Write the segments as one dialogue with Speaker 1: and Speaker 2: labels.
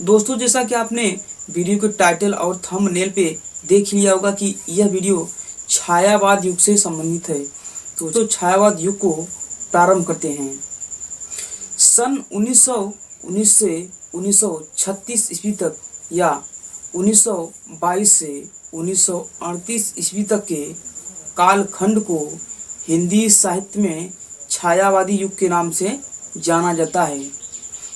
Speaker 1: दोस्तों, जैसा कि आपने वीडियो के टाइटल और थंबनेल पे देख लिया होगा कि यह वीडियो छायावाद युग से संबंधित है। तो छायावाद युग को प्रारंभ करते हैं। सन 1919 से 1936 ईस्वी तक या 1922 से 1938 ईस्वी तक के कालखंड को हिंदी साहित्य में छायावादी युग के नाम से जाना जाता है।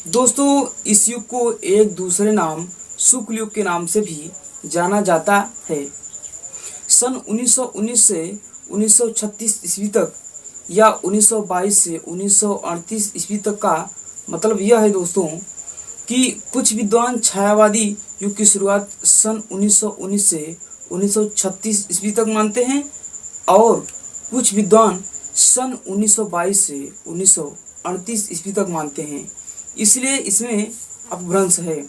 Speaker 1: दोस्तों, इस युग को एक दूसरे नाम शुक्ल युग के नाम से भी जाना जाता है। सन 1919 से 1936 ईस्वी तक या 1922 से 1938 ईस्वी तक का मतलब यह है दोस्तों कि कुछ विद्वान छायावादी युग की शुरुआत सन 1919 से 1936 ईस्वी तक मानते हैं और कुछ विद्वान सन 1922 से 1938 ईस्वी तक मानते हैं। इसलिए इसमें अपभ्रंश है।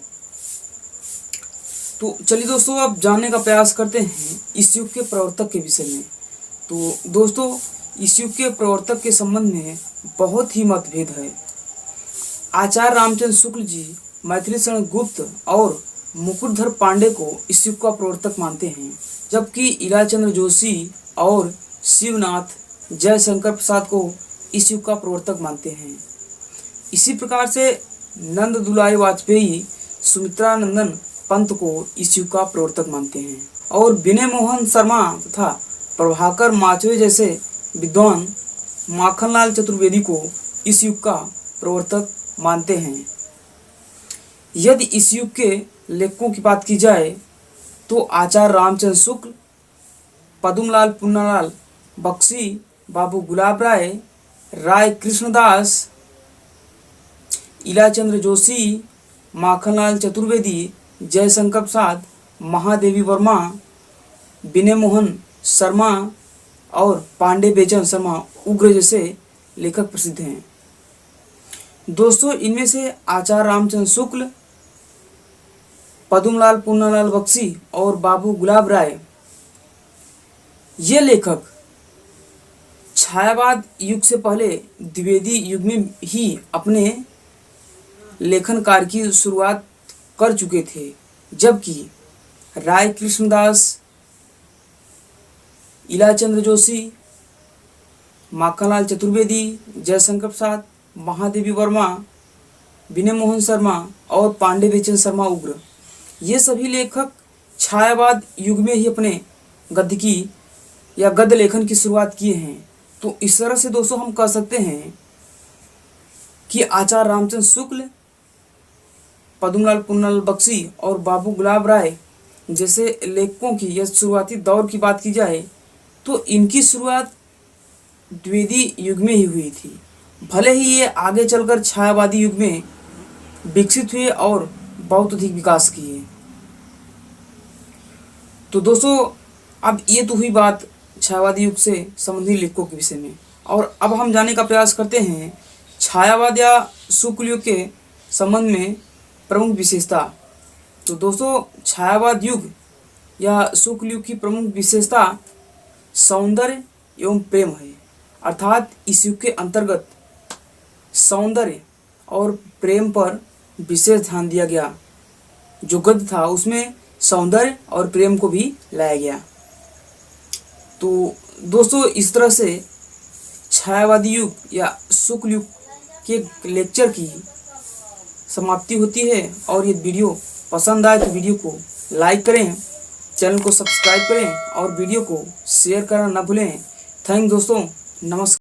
Speaker 1: तो चलिए दोस्तों, अब जानने का प्रयास करते हैं इस युग के प्रवर्तक के विषय में। तो दोस्तों, इस युग के प्रवर्तक के संबंध में बहुत ही मतभेद है। आचार्य रामचंद्र शुक्ल जी मैथिली शरण गुप्त और मुकुटधर पांडे को इस युग का प्रवर्तक मानते हैं, जबकि इलाचंद्र जोशी और शिवनाथ जयशंकर प्रसाद को इस युग का प्रवर्तक मानते हैं। इसी प्रकार से नंद दुलारी वाजपेयी सुमित्रा नंदन पंत को इस युग का प्रवर्तक मानते हैं और विनय मोहन शर्मा तथा प्रभाकर माचवे जैसे विद्वान माखनलाल चतुर्वेदी को इस युग का प्रवर्तक मानते हैं। यदि इस युग के लेखकों की बात की जाए तो आचार्य रामचंद्र शुक्ल, पद्मलाल पुन्नालाल बख्शी, बाबू गुलाब राय, राय कृष्णदास, इलाचंद्र जोशी, माखनलाल चतुर्वेदी, जयशंकर प्रसाद, महादेवी वर्मा, विनय मोहन शर्मा और पांडे बेचन शर्मा उग्र जैसे लेखक प्रसिद्ध हैं। दोस्तों, इनमें से आचार्य रामचंद्र शुक्ल, पद्मलाल पुन्नालाल बख्शी और बाबू गुलाब राय ये लेखक छायावाद युग से पहले द्विवेदी युग में ही अपने लेखन कार्य की शुरुआत कर चुके थे, जबकि राय कृष्णदास, इलाचंद्र जोशी, माखनलाल चतुर्वेदी, जयशंकर प्रसाद, महादेवी वर्मा, विनय मोहन शर्मा और पांडे बेचन शर्मा उग्र ये सभी लेखक छायावाद युग में ही अपने गद्य की या गद्य लेखन की शुरुआत किए हैं। तो इस तरह से दोस्तों हम कह सकते हैं कि आचार्य रामचंद्र शुक्ल, पद्मलाल पुन्नालाल बख्शी और बाबू गुलाब राय जैसे लेखकों की यह शुरुआती दौर की बात की जाए तो इनकी शुरुआत द्विवेदी युग में ही हुई थी। भले ही ये आगे चलकर छायावादी युग में विकसित हुए और बहुत अधिक विकास किए। तो दोस्तों, अब ये तो हुई बात छायावादी युग से संबंधित लेखकों के विषय में, और अब हम जानने का प्रयास करते हैं छायावाद या शुक्ल युग के संबंध में प्रमुख विशेषता। तो दोस्तों, छायावाद युग या शुक्ल युग की प्रमुख विशेषता सौंदर्य एवं प्रेम है। अर्थात इस युग के अंतर्गत सौंदर्य और प्रेम पर विशेष ध्यान दिया गया। जो गद्य था उसमें सौंदर्य और प्रेम को भी लाया गया। तो दोस्तों, इस तरह से छायावादी युग या शुक्ल युग के लेक्चर की समाप्ति होती है। और ये वीडियो पसंद आए तो वीडियो को लाइक करें, चैनल को सब्सक्राइब करें और वीडियो को शेयर करना न भूलें। थैंक दोस्तों, नमस्कार।